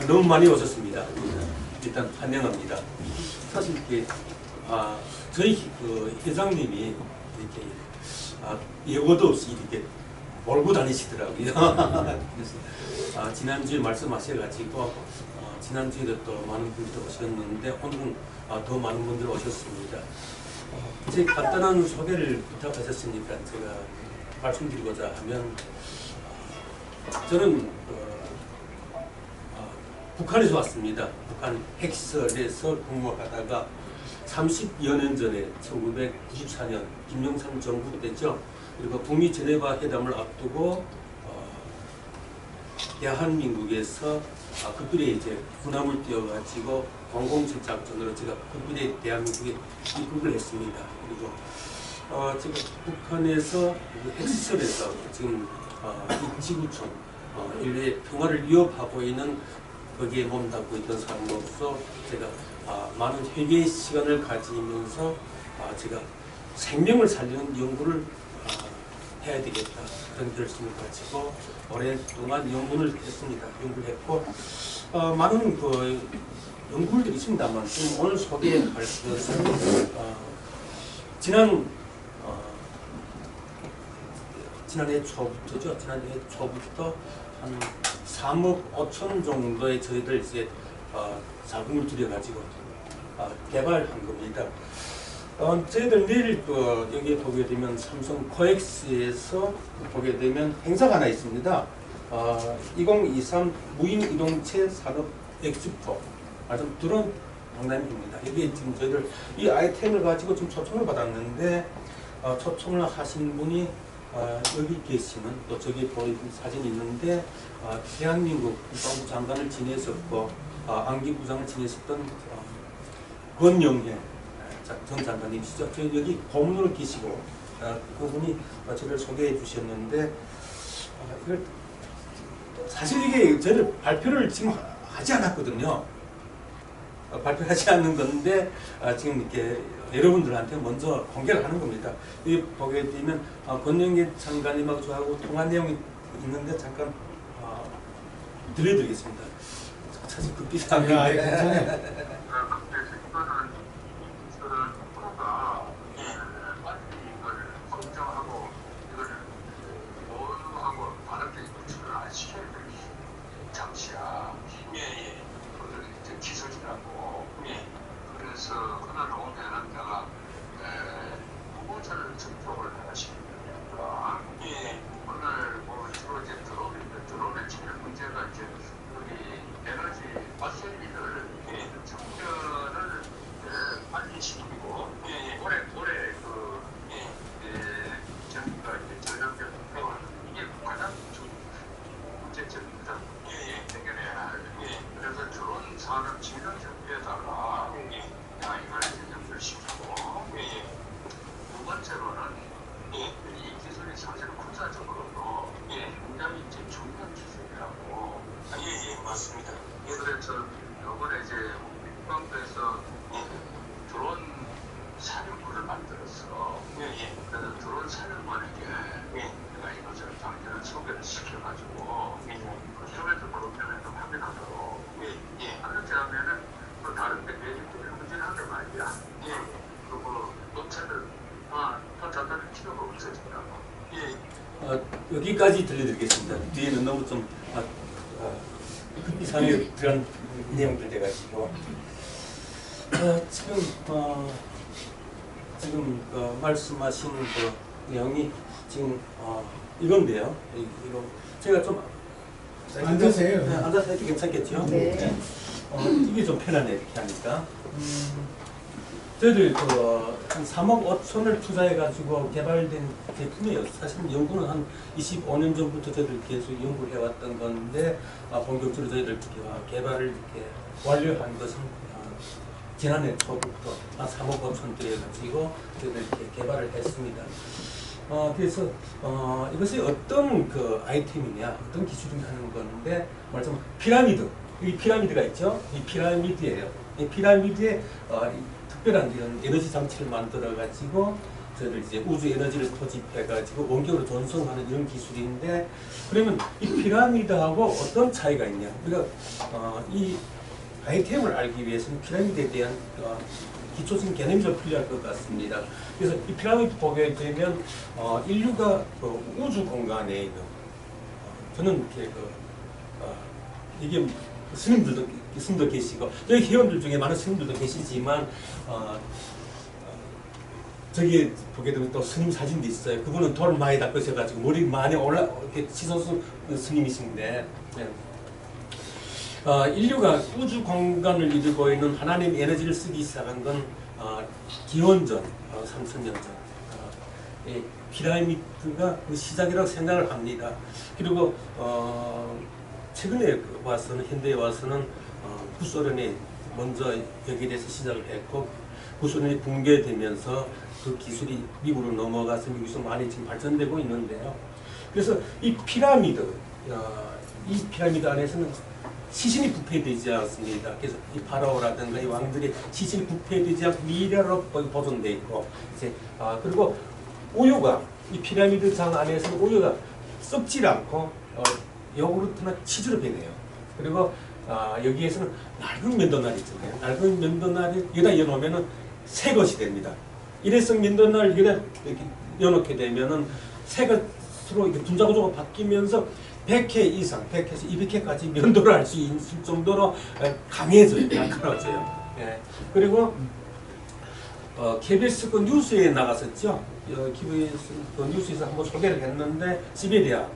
너무 많이 오셨습니다. 일단 환영합니다. 사실 이렇게 저희 그 회장님이 이렇게 예고도 없이 이렇게 몰고 다니시더라고요. 그래서 지난주에 말씀하셔가지고 지난주에도 또 많은 분들이 오셨는데 오늘은 더 많은 분들이 오셨습니다. 제 간단한 소개를 부탁하셨으니까 제가 말씀드리고자 하면 저는 북한에서 왔습니다. 북한 핵시설에서 근무하다가 30여 년 전에 1994년 김영삼 정부 때죠. 그리고 북미 제네바 회담을 앞두고 대한민국에서 극비례 이제 군함을 띄워가지고 공공칠 작전으로 제가 극비례 대한민국에 입국을 했습니다. 그리고 지금 북한에서 핵시설에서 지금 이 지구촌 인류의 평화를 위협하고 있는 거기에 몸담고 있던 사람으로서 제가 많은 회개의 시간을 가지면서 제가 생명을 살리는 연구를 해야 되겠다 그런 결심을 가지고 오랫동안 연구를 했습니다. 연구를 했고 많은 그 연구들이 있습니다만 지금 오늘 소개할 것은 지난해 초부터죠. 지난해 초부터 한 3억 5천 정도의 저희들 이제 자금을 들여가지고 개발한 겁니다. 저희들 내일 여기에 보게 되면 삼성 코엑스에서 보게 되면 행사가 하나 있습니다. 2023 무인 이동체 산업 엑스포, 아주 드론 박람회입니다. 여기에 지금 저희들 이 아이템을 가지고 지금 초청을 받았는데 초청을 하신 분이 여기 계시는 또 저기 보이는 사진이 있는데 대한민국 국방부 장관을 지냈었고 안기부장을 지냈었던 권영회 전 장관님이시죠. 저 여기 고문으로 계시고 그분이 저를 소개해 주셨는데 이걸 사실 이게 저를 발표를 지금 하지 않았거든요. 발표하지 않는 건데 지금 이렇게 여러분들한테 먼저 공개를 하는 겁니다. 여기 보게 되면 권영계 장관님하고 저하고 통화 내용이 있는데 잠깐 들려드리겠습니다. 사실 급비상인데 여기까지 들려드리겠습니다. 뒤에는 너무 좀 이상하게 들어간 내용들 돼가지고 지금 말씀하신 그 내용이 지금 이건데요. 이거 제가 좀 앉으세요. 네, 앉아서 해도 괜찮겠죠? 네. 이게 좀 편하네 이렇게 하니까. 저희들 한 3억 5천을 투자해가지고 개발된 제품이에요. 사실 연구는 한 25년 전부터 저희들 계속 연구를 해왔던 건데 본격적으로 저희들 개발을 이렇게 완료한 것은 지난해 초부터 한 3억 5천 들여가지고 저희들 이렇게 개발을 했습니다. 그래서 이것이 어떤 그 아이템이냐, 어떤 기술이 하는 건데 말하자면 피라미드, 이 피라미드가 있죠. 이 피라미드예요. 이 피라미드에 특별한 이런 에너지 장치를 만들어 가지고 저희들 이제 우주 에너지를 포집해가지고 원격으로 전송하는 이런 기술인데, 그러면 이 피라미드하고 어떤 차이가 있냐? 우리가 이 아이템을 알기 위해서는 피라미드에 대한 기초적인 개념이 좀 필요할 것 같습니다. 그래서 이 피라미드 보게 되면 인류가 그 우주 공간에 있는 저는 이렇게 이게 스님들도 계시고 여기 회원들 중에 많은 스님들도 계시지만 저기 보게 되면 또 스님 사진도 있어요. 그분은 돌 많이 닦으셔가지고 머리 많이 이렇게 치솟은 스님이신데, 인류가 우주 공간을 이루고 있는 하나님의 에너지를 쓰기 시작한 건 기원전 3000년 전 피라미드가 그 시작이라고 생각을 합니다. 그리고 최근에 와서는 현대에 와서는 구소련이 먼저 여기에 대해서 시작을 했고, 구소련이 붕괴되면서 그 기술이 미국으로 넘어가서 미국에서 많이 지금 발전되고 있는데요. 그래서 이 피라미드 안에서는 시신이 부패되지 않습니다. 그래서 이 파라오라든가 이 왕들이 시신이 부패되지 않고 미래로 보존되어 있고, 이제 그리고 우유가 이 피라미드 장 안에서는 우유가 썩지 않고 요구르트나 치즈로 변해요. 그리고 여기에서는 낡은 면도날이 있잖아요. 낡은 면도날이 여기다 이어놓으면은 새 것이 됩니다. 일회성 면도날 여기다 이렇게 이어놓게 되면은 새 것으로 이렇게 분자 구조가 바뀌면서 100회 이상, 100회에서 200회까지 면도를 할 수 있을 정도로 강해져요. 날카로워져요. 예. 그리고 KBS 그 뉴스에 나갔었죠. KBS 그 뉴스에서 한번 소개를 했는데, 시베리아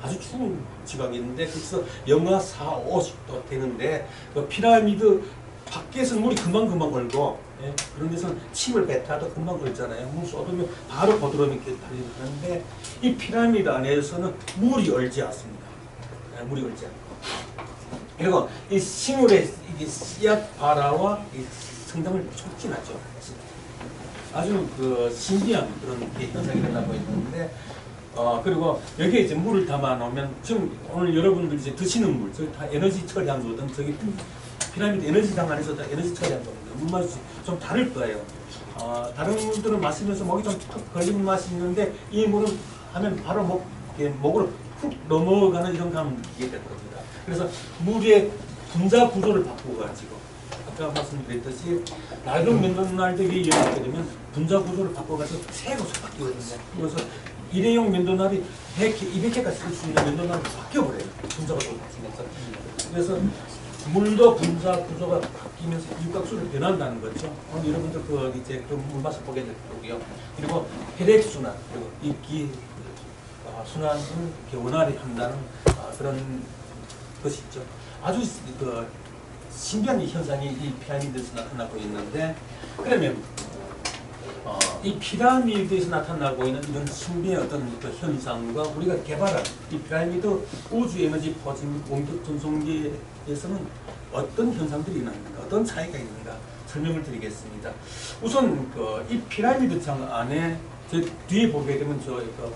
아주 추운 지방이 있는데 거기서 영하 4, 50도 되는데 그 피라미드 밖에서는 물이 금방 얼고, 예? 그런 데서는 침을 뱉어도 금방 얼잖아요. 물 쏟으면 바로 고드름이 이렇게 달리는데 이 피라미드 안에서는 물이 얼지 않습니다. 예, 물이 얼지 않고. 그리고 이 식물의 이게 씨앗 발화와 이 성장을 촉진하죠. 아주 그 신기한 그런 현상이 일어나고 있는데, 그리고 여기에 이제 물을 담아 놓으면 지금 오늘 여러분들 이제 드시는 물, 저기 다 에너지 처리한 거든, 저기 피라미드 에너지장 안에서 다 에너지 처리한 겁니다. 물 맛이 좀 다를 거예요. 다른 물들은 마시면서 목이 좀 턱 걸리는 맛이 있는데 이 물은 하면 바로 목으로 훅 넘어가는 이런 감을 느끼게 될 겁니다. 그래서 물의 분자 구조를 바꾸고 가지고 아까 말씀드렸듯이 낡은 면도날들이 이어지게 되면 분자 구조를 바꿔가지고 새 것으로 바뀌거든요. 그래서 일회용 면도날이 100회, 200회까지 쓸 수 있는 면도날로 바뀌어버려요. 분자 구조가 바뀌면서. 그래서 물도 분자 구조가 바뀌면서 육각수로 변한다는 거죠. 오늘 여러분들 이제 그 물맛을 보게 될 거고요. 그리고 혈액순환, 그리고 입기 순환을 이렇게 원활히 한다는 그런 것이 있죠. 아주 신기한 현상이 이 피라미드에서 나타나고 있는데, 그러면 이 피라미드에서 나타나고 있는 이런 신비의 어떤 그 현상과 우리가 개발한 이 피라미드 우주 에너지 포집 원격 전송기에서는 어떤 현상들이 있는가, 어떤 차이가 있는가 설명을 드리겠습니다. 우선 이 피라미드 장 안에 저 뒤에 보게 되면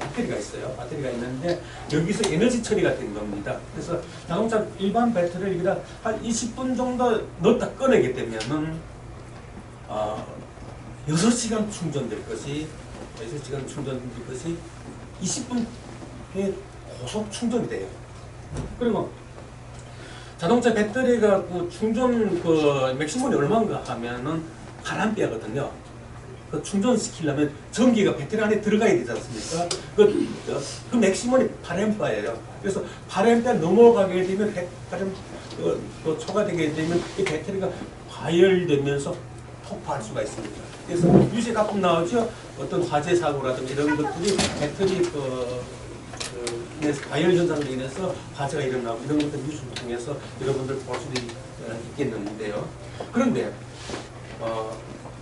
배터리가 있어요. 배터리가 있는데 여기서 에너지 처리가 된 겁니다. 그래서 자동차 일반 배터리를 여기다 한 20분 정도 넣었다 꺼내게 되면은 6시간 충전될 것이 6시간 충전될 것이 20분에 고속 충전이 돼요. 그리고 자동차 배터리가 충전 맥시멈이 얼마인가 하면은 8A거든요. 그 충전시키려면 전기가 배터리 안에 들어가야 되지 않습니까? 그 맥시멈이 8A예요. 그래서 8A 넘어가게 되면 100A 초과되게 되면 이 배터리가 과열되면서 폭파할 수가 있습니다. 그래서 유세 가끔 나오죠. 어떤 화재 사고라든가 이런 것들이 배터리 과열 현상으로 인해서 화재가 일어나고 이런 것들 뉴스를 통해서 여러분들 볼 수도 있겠는데요. 그런데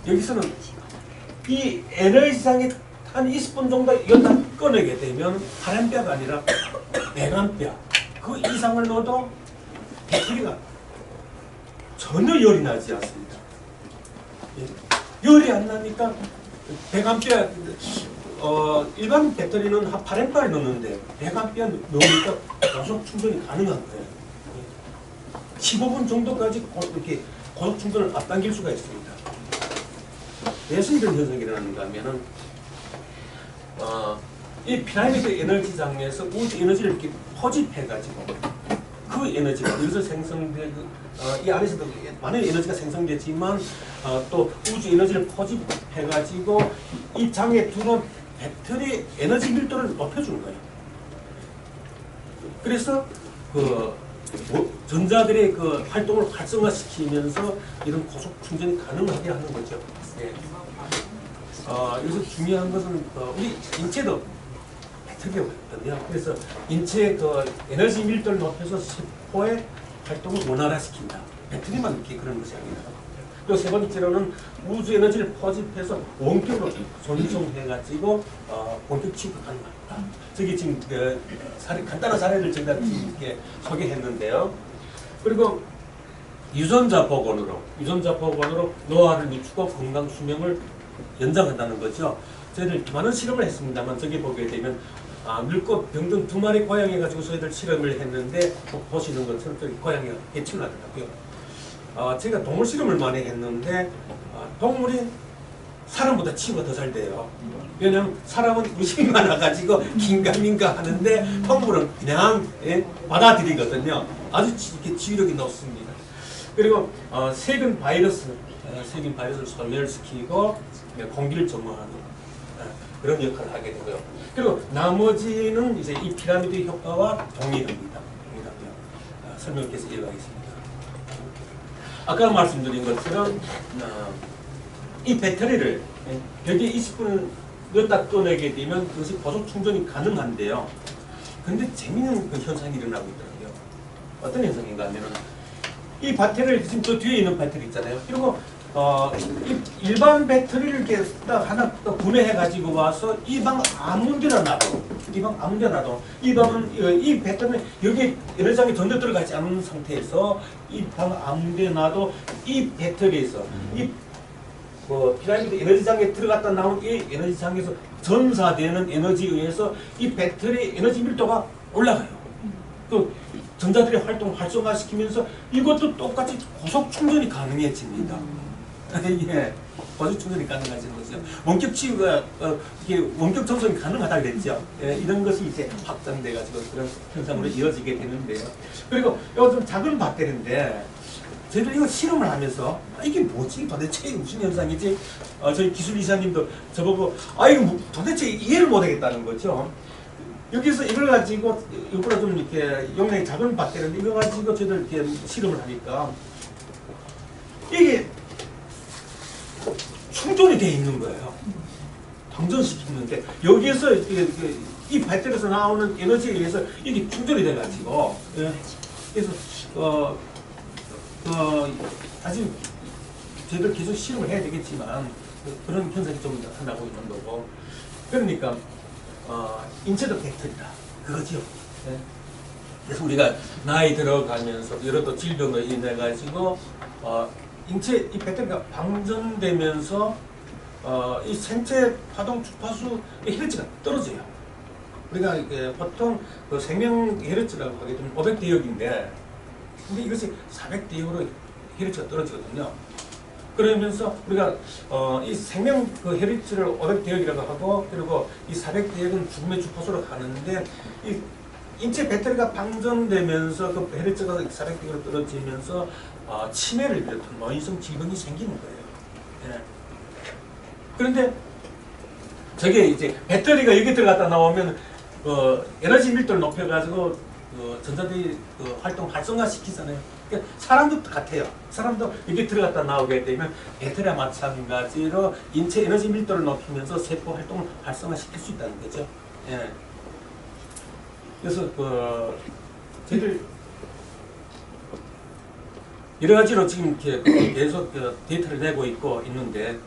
여기서는 이 에너지상이 한 20분 정도 연다 꺼내게 되면 8A가 아니라 100A 그 이상을 넣어도 배터리가 전혀 열이 나지 않습니다. 열이 안 나니까 100A 일반 배터리는 한 8A를 넣는데 100A 넣으니까 고속 충전이 가능한 거예요. 15분 정도까지 이렇게 고속 충전을 앞당길 수가 있습니다. 왜 이런 현상이 일어나는가 하면은 이 피라미드 에너지장에서 우주 에너지를 이렇게 포집해가지고 그 에너지가 여기서 생성되고 이 안에서도 많은 에너지가 생성되지만 또 우주 에너지를 포집해가지고 이 장에 두는 배터리 에너지 밀도를 높여주는 거예요. 그래서 그 전자들의 그 활동을 활성화시키면서 이런 고속 충전이 가능하게 하는 거죠. 예. 여기서 중요한 것은 우리 인체도 배터리거든요. 그래서 인체의 그 에너지 밀도를 높여서 세포의 활동을 원활화시킨다. 배터리만 이렇게 그런 것이 아니라. 또 세 번째로는 우주 에너지를 포집해서 원격으로 전송해가지고 원격 취급을 가능합니다. 저기 지금 그 간단한 사례를 제가 지금 이렇게 소개했는데요. 그리고 유전자 복원으로 노화를 늦추고 건강 수명을 연장한다는 거죠. 저희들 많은 실험을 했습니다만 저기 보게 되면 늙고 병든 2마리 고양이 가지고 저희들 실험을 했는데 보시는 것처럼 저기 고양이가 해치를 하더라고요. 제가 동물 실험을 많이 했는데 동물이 사람보다 치유가 더 잘 돼요. 왜냐하면 사람은 의식이 많아가지고 긴가민가 하는데 동물은 그냥 받아들이거든요. 아주 이렇게 치유력이 높습니다. 그리고 세균 바이러스를 소멸시키고 공기를 정화하는 그런 역할을 하게 되고요. 그리고 나머지는 이제 이 피라미드 효과와 동일합니다. 설명께서 이어가겠습니다. 아까 말씀드린 것처럼 이 배터리를 여기에 20분을 넣었다 꺼내게 되면 그것이 고속 충전이 가능한데요. 근데 재미있는 그 현상이 일어나고 있더라고요. 어떤 현상인가 하면은 이 배터리를 지금 저 뒤에 있는 배터리 있잖아요. 그리고 일반 배터리를 이렇게 딱 하나 딱 구매해 가지고 와서 이 방 아무 데나 놔도 이 방은 이 배터리는 여기 에너지장에 전혀 들어가지 않은 상태에서 이 방 아무 데나 놔도 이 배터리에서 이 피라미드 에너지장에 들어갔다 나온 이 에너지장에서 전사되는 에너지에 의해서 이 배터리 에너지 밀도가 올라가요. 그 전자들의 활동을 활성화시키면서 이것도 똑같이 고속 충전이 가능해집니다. 예, 고속 충전이 가능해지는 거죠. 원격 치유가 이게 원격 전송이 가능하다 그랬죠. 예, 이런 것이 이제 확장돼가지고 그런 현상으로 이어지게 되는데요. 그리고 이거 좀 작은 배터리인데 저희들 이거 실험을 하면서 이게 뭐지? 도대체 무슨 현상이지? 저희 기술 이사님도 저보고 이거 도대체 이해를 못하겠다는 거죠. 여기서 이걸 가지고 이거보다 좀 이렇게 용량이 작은 배터리인데 이거 가지고 저희들 이렇게 실험을 하니까 이게 충전이 돼 있는 거예요. 방전시키는데 여기에서 이 배터리에서 나오는 에너지에 의해서 이게 충전이 돼가지고 그래서 아직 저희들 계속 실험을 해야 되겠지만 그런 현상이 좀 나타나고 있는 거고 그러니까 인체도 배터리다 그거죠. 네. 그래서 우리가 나이 들어가면서 여러 또 질병으로 인해 가지고 인체 이 배터리가 방전되면서 이 생체 파동 주파수의 헤르츠가 떨어져요. 우리가 보통 그 생명 헤르츠라고 하게 되면 500대역인데 근데 이것이 400대역으로 헤르츠가 떨어지거든요. 그러면서 우리가 이 생명 그 헤르츠를 500대역이라고 하고 그리고 이 400대역은 죽음의 주파수로 가는데 이 인체 배터리가 방전되면서 그 헤르츠가 400대역으로 떨어지면서 치매를 비롯한 노인성 질병이 생기는 거예요. 예. 그런데 저게 이제 배터리가 여기 들어갔다 나오면 에너지 밀도를 높여가지고 전자들이 활동 활성화 시키잖아요. 그러니까 사람도 같아요. 사람도 여기 들어갔다 나오게 되면 배터리와 마찬가지로 인체 에너지 밀도를 높이면서 세포 활동을 활성화 시킬 수 있다는 거죠. 예. 그래서 저희들 여러 가지로 지금 이렇게 계속 데이터를 내고 있는데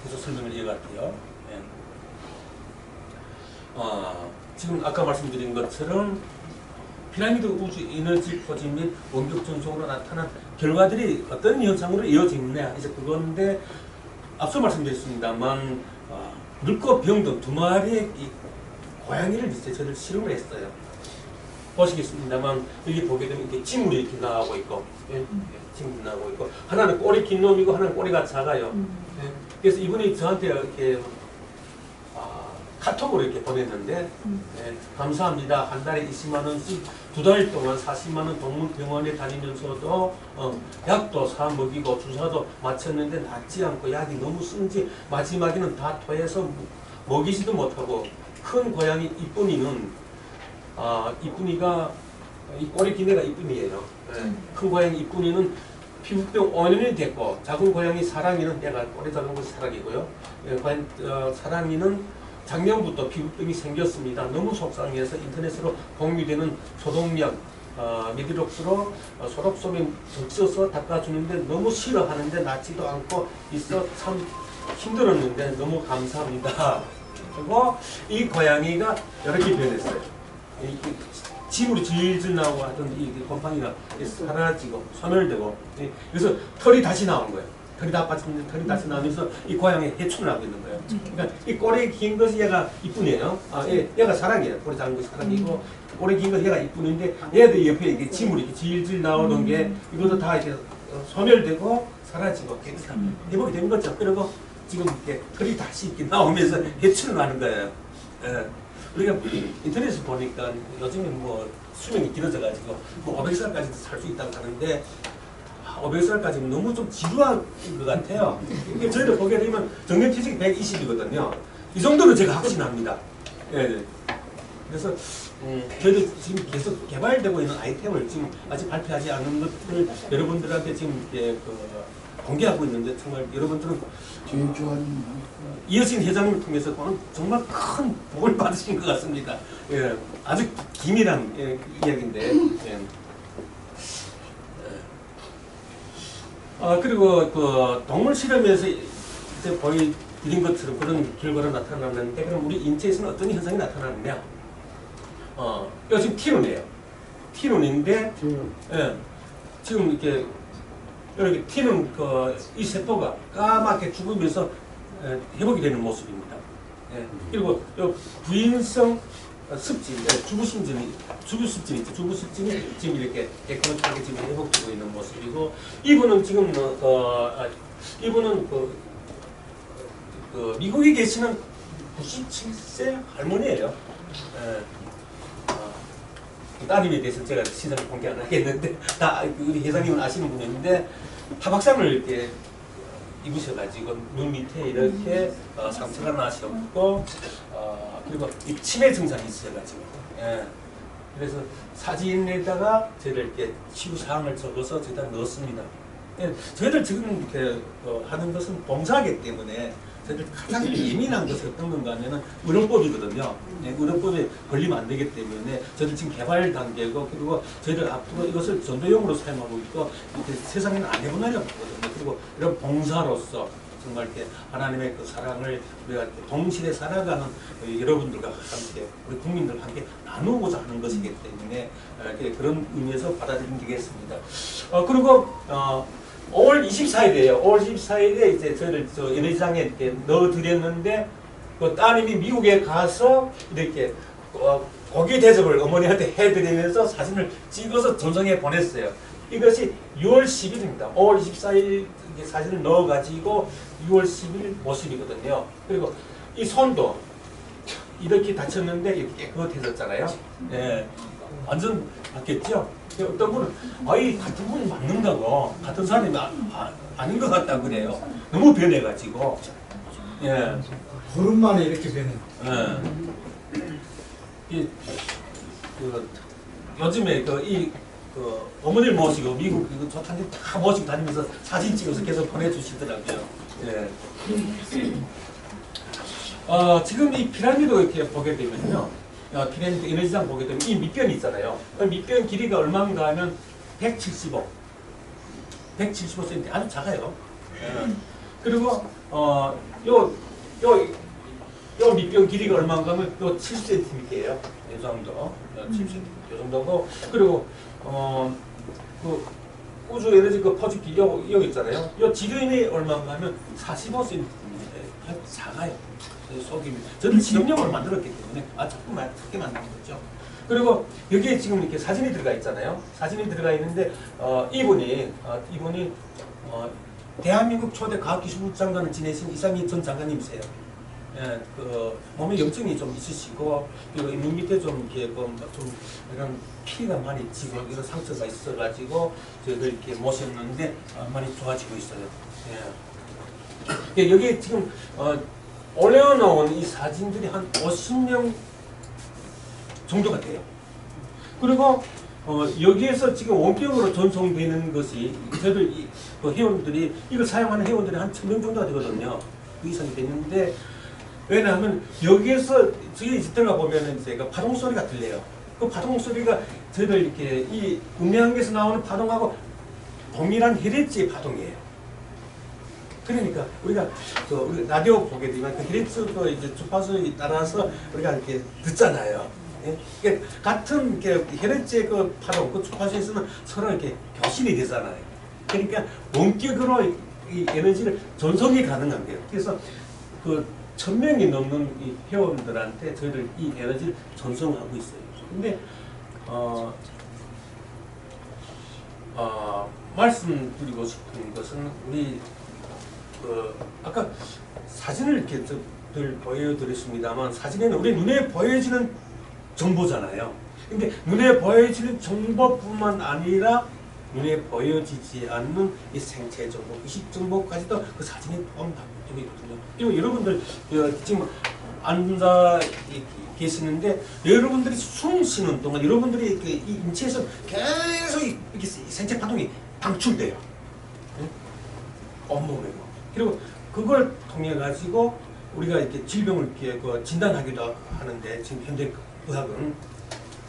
계속 설명을 이어갈게요. 지금 아까 말씀드린 것처럼 피라미드 우주 에너지 포집 및 원격 전송으로 나타난 결과들이 어떤 현상으로 이어지느냐 이제 그건데 앞서 말씀드렸습니다만 늙고 병든 2마리의 이 고양이를 이제 저를 실험을 했어요. 보시겠습니다만 여기 보게 되면 이렇게 징물이 이렇게 나오고 있고 징물이 나오고 있고 하나는 꼬리 긴 놈이고 하나는 꼬리가 작아요. 그래서 이분이 저한테 이렇게 카톡으로 이렇게 보냈는데 감사합니다. 한 달에 20만 원씩 2달 동안 40만 원 동물병원에 다니면서도 약도 사 먹이고 주사도 맞췄는데 낫지 않고 약이 너무 쓴지 마지막에는 다 토해서 먹이지도 못하고 큰 고양이 이쁜이는 이쁜이가 이 꼬리 긴 애가 이쁜이에요. 큰 고양이 이쁜이는 피부병 5년이 됐고 작은 고양이 사랑이는 얘가 꼬리 작은 것이 사랑이고요. 사랑이는 작년부터 피부병이 생겼습니다. 너무 속상해서 인터넷으로 공유되는 소독약 미드록스로 소독솜에 적셔서 닦아주는데 너무 싫어하는데 낫지도 않고 있어 참 힘들었는데 너무 감사합니다. 그리고 이 고양이가 이렇게 변했어요. 침으로 질질 나오고 하던 이 곰팡이가 사라지고 소멸되고 그래서 털이 다시 나온 거예요. 털이 다 빠졌는데 털이 다시 나오면서 이 고양이 해충을 하고 있는 거예요. 그러니까 이 꼬리 긴 것이 얘가 이쁜이에요. 얘가 사랑이에요. 꼬리 작은 것이 사랑이고 꼬리 긴 것이 얘가 이쁜인데 얘도 옆에 이게 침으로 이렇게 질질 나오는 게 이것도 다 이렇게 소멸되고 사라지고 회복이 된 거죠. 그리고 지금 이렇게 털이 다시 이렇게 나오면서 해충을 하는 거예요. 우리가 인터넷에서 보니까 요즘에 뭐 수명이 길어져가지고 뭐 500살까지도 살 수 있다고 하는데 500살까지는 너무 좀 지루한 것 같아요. 이게 저희들 보게 되면 정년 퇴직이 120이거든요. 이 정도는 제가 확신합니다. 예. 그래서 저희들 지금 계속 개발되고 있는 아이템을 지금 아직 발표하지 않은 것들을 여러분들한테 지금 공개하고 있는데 정말 여러분들은 이여신 회장님을 통해서 정말 큰 복을 받으신 것 같습니다. 예, 아주 기밀한 이야기인데. 예. 그리고 그 동물 실험에서 이제 보여드린 것처럼 그런 결과가 나타나는데 그럼 우리 인체에서는 어떤 현상이 나타나느냐? 이거 지금 티눈이에요. 티눈인데 예, 지금 이렇게 티눈 이 세포가 까맣게 죽으면서 회복이 되는 모습입니다. 예. 그리고 요 부인성 습진, 주부습진이 지금 이렇게 깨끗하게 지금 회복되고 있는 모습이고 이분은 지금 이분은 미국에 계시는 97세 할머니예요. 따님에 대해서 제가 시선을 공개 안 하겠는데 다 우리 회장님은 아시는 분인데 타박상을 이렇게 입으셔가지고 눈 밑에 이렇게 상처가 나셨고 그리고 이 치매 증상이 있어가지고 예. 그래서 사진에다가 저희들 이렇게 치유 사항을 적어서 저희가 넣었습니다. 예. 저희들 지금 이렇게 하는 것은 봉사하기 때문에 저희들 가장 예민한 것이 어떤 건가 하면은 의료법이거든요. 예, 의료법에 걸리면 안 되기 때문에 저희들 지금 개발 단계고 그리고 저희들 앞으로 이것을 전도용으로 사용하고 있고 이렇게 세상에는 안 해본 날이 없거든요. 그리고 이런 봉사로서 정말 이렇게 하나님의 그 사랑을 우리가 동시에 살아가는 여러분들과 함께 우리 국민들과 함께 나누고자 하는 것이기 때문에 그런 의미에서 받아들이겠습니다. 그리고 5월 24일이에요. 5월 24일에 이제 저희를 연회장에 이렇게 넣어드렸는데 그 따님이 미국에 가서 이렇게 고기 대접을 어머니한테 해드리면서 사진을 찍어서 전송해 보냈어요. 이것이 6월 10일입니다. 5월 24일 사진을 넣어가지고 6월 10일 모습이거든요. 그리고 이 손도 이렇게 다쳤는데 이렇게 깨끗해졌잖아요. 예, 완전 바뀌었죠. 어떤 분은 이 같은 분이 맞는다고 같은 사람이 아닌 것 같다고 그래요. 너무 변해가지고. 예. 보름 만에 이렇게 되는. 예. 요즘에 어머니를 모시고 미국 좋다는 다 모시고 다니면서 사진 찍어서 계속 보내주시더라고요. 예. 지금 이 피라미드 이렇게 보게 되면요. 피라미드 에너지장 보게 되면 이 밑변이 있잖아요. 밑변 길이가 얼마인가 하면 175cm 아주 작아요. 예. 그리고 요 밑변 길이가 얼마인가 하면 요 70cm예요. 이 정도. 70cm 이 정도고 그리고 그 우주 에너지 그 퍼즐기 여기 있잖아요. 요 지름이 얼마인가 하면 45cm. 아주 작아요. 속이 저는 실험용으로 만들었기 때문에 조금만 크게 만든 거죠. 그리고 여기에 지금 이렇게 사진이 들어가 있잖아요. 사진이 들어가 있는데 이분이 대한민국 초대 과학기술부 장관을 지내신 이상희 전 장관님이세요. 예, 그 몸에 염증이 좀 있으시고 그리고 눈 밑에 좀 이렇게 좀 이런 피가 많이 지고 이런 상처가 있어가지고 저희들 이렇게 모셨는데 많이 좋아지고 있어요. 예. 여기 지금 올려놓은 이 사진들이 한 50명 정도가 돼요. 그리고 여기에서 지금 원격으로 전송되는 것이 저희들 그 회원들이 이걸 사용하는 회원들이 한 1000명 정도가 되거든요. 그 이상이 되는데 왜냐하면 여기에서 저기 들어가 보면은 이제 그 파동 소리가 들려요. 그 파동 소리가 저희들 이렇게 이 음향에서 나오는 파동하고 동일한 헤르츠의 파동이에요. 그러니까 우리가 우리 라디오 보게 되면 그 헤르츠도 이제 주파수에 따라서 우리가 이렇게 듣잖아요. 예? 그러니까 같은 헤르츠의 그 파동, 그 주파수에서는 서로 이렇게 교신이 되잖아요. 그러니까 원격으로 이 에너지를 전송이 가능한 거예요. 그래서 그 1000명이 넘는 이 회원들한테 저희들 이 에너지를 전송하고 있어요. 근데 말씀드리고 싶은 것은 우리 아까 사진을 이렇게 늘 보여드렸습니다만 사진에는 우리 눈에 보여지는 정보잖아요. 근데 눈에 보여지는 정보뿐만 아니라 눈에 보여지지 않는 이 생체 정보, 의식 정보까지도 그 사진에 포함되어 있거든요. 그리고 여러분들 지금 앉아 계시는데 여러분들이 숨 쉬는 동안 여러분들이 이 인체에서 계속 이렇게 생체 파동이 방출돼요. 온몸에. 그리고 그걸 통해 가지고 우리가 이렇게 질병을 이렇게 진단하기도 하는데 지금 현대 의학은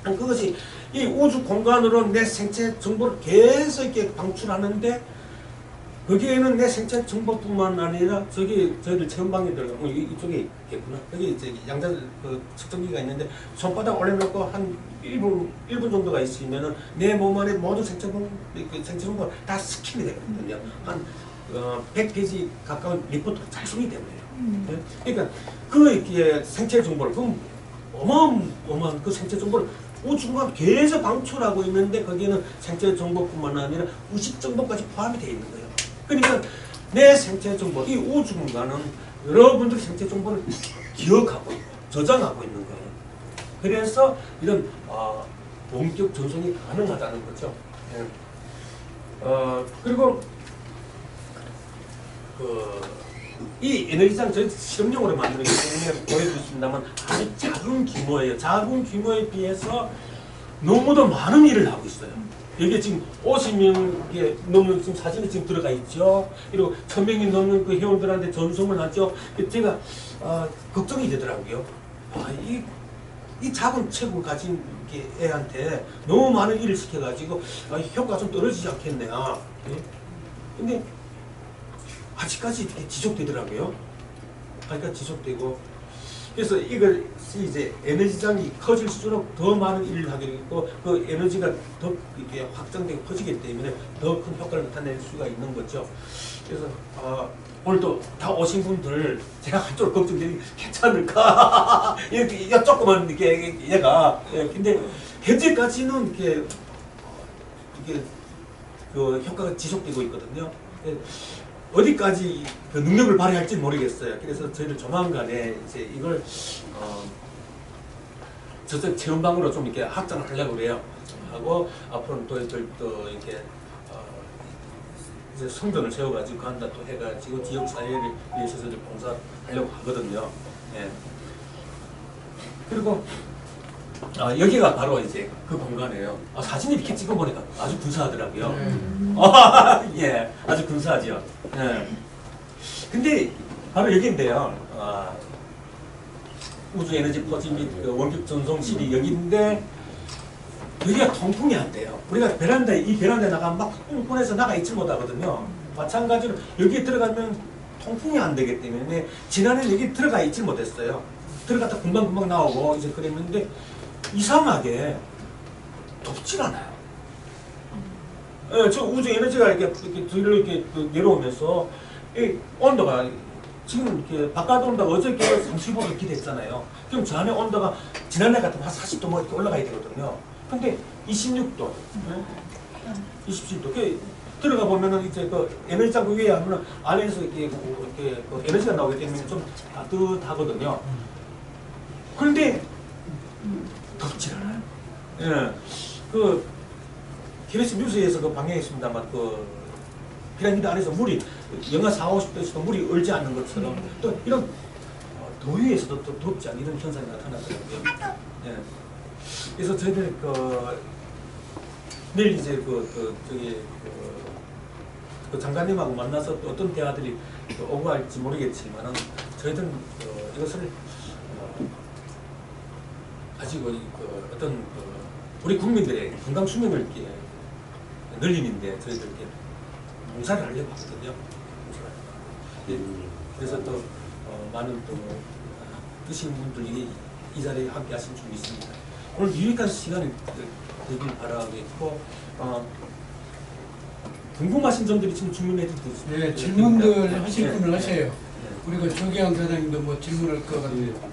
그것이 이 우주 공간으로 내 생체 정보를 계속 이렇게 방출하는데 거기에는 내 생체 정보뿐만 아니라 저희들 체험방에 들어가 이쪽에 있겠구나. 여기 이제 양자 그 측정기가 있는데 손바닥 올려놓고 한 1분 정도가 있으면은 내 몸 안에 모든 생체 정보가 다 스캔이 되거든요. 한 100페이지 가까운 리포트가 잘 되네요. 그러니까 그 생체 정보를 그럼 어마어마한 그 생체 정보를 우주공간 계속 방출하고 있는데 거기에는 생체 정보뿐만 아니라 의식 정보까지 포함이 되어 있는 거예요. 그러니까 내 생체 정보, 이 우주 공간은 여러분들의 생체 정보를 기억하고 저장하고 있는 거예요. 그래서 이런 원격 전송이 가능하다는 거죠. 예. 그리고 이 에너지장 저희 실험용으로 만드는 게 때문에 보여주신다면 아주 작은 규모예요. 작은 규모에 비해서 너무도 많은 일을 하고 있어요. 여기 지금 50명이 넘는 지금 사진이 지금 들어가 있죠. 그리고 1000명이 넘는 그 회원들한테 전송을 하죠. 제가 걱정이 되더라고요. 이 작은 체구를 가진 애한테 너무 많은 일을 시켜가지고 효과가 좀 떨어지지 않겠냐. 근데 아직까지 이렇게 지속되더라고요. 아직까지 지속되고. 그래서 이걸 이제 에너지장이 커질수록 더 많은 일을 하게 되고 그 에너지가 더 이렇게 확장되고 커지기 때문에 더 큰 효과를 나타낼 수가 있는 거죠. 그래서 오늘도 다 오신 분들 제가 한쪽으로 걱정되니 괜찮을까? 이렇게 조그만 이렇게 얘가 근데 현재까지는 이게 그 효과가 지속되고 있거든요. 어디까지 그 능력을 발휘할지 모르겠어요. 그래서 저희들 조만간에 이제 이걸 저쪽 체험방으로 좀 이렇게 확장을 하려고 그래요. 하고 앞으로는 또 이렇게 이제 성전을 세워가지고 한다 또 해가지고 지역 사회를 위해서 저희들 봉사하려고 하거든요. 예. 그리고 여기가 바로 이제 그 공간이에요. 사진 이렇게 찍어보니까 아주 근사하더라고요. 예, 아주 근사하죠. 예. 근데 바로 여기인데요. 우주 에너지 포지 및 원격 전송실이 여기인데 여기가 통풍이 안 돼요. 우리가 이 베란다에 나가면 막 뿜뿜해서 나가 있지 못하거든요. 마찬가지로 여기에 들어가면 통풍이 안 되기 때문에 지난해 여기 들어가 있지 못했어요. 들어갔다 금방 나오고 이제 그랬는데 이상하게 덥지가 않아요. 예, 저 우주 에너지가 이렇게 뒤로 이렇게 내려오면서 이 온도가 지금 이렇게 바깥 온도가 어저께 35도 이렇게 됐잖아요. 그럼 저 안에 온도가 지난해 같으면 한 40도 이렇게 올라가야 되거든요. 근데 26도, 27도, 들어가 보면은 이제 그 에너지장 위에 하면은 안에서 이렇게 그 에너지가 나오기 때문에 좀 따뜻하거든요. 그런데 덥지 않아요. 예. 그 KBS 뉴스에서 그 방영했습니다만 그 피라미드 안에서 물이 영하 4, 50도에서도 물이 얼지 않는 것처럼 또 이런 더위에서도 또 덥지 않은 이런 현상이 나타나더라고요. 예. 그래서 저희들 내일 이제 그 장관님하고 만나서 또 어떤 대화들이 또 오고 할지 모르겠지만은 저희들은 이것을 가지고 어떤 우리 국민들의 건강 수명을 이렇게 늘리는데 저희들 이렇게 봉사를 하려고 하거든요. 예. 그래서 또 많은 또 드시는 분들이 이 자리에 함께 하신 줄 믿습니다. 오늘 유익한 시간이 되길 바라겠고 궁금하신 점들이 지금 질문해 주세요. 네, 질문들 하실 분을 하세요. 그리고 조기환 사장님도 뭐 질문할 것 같아요.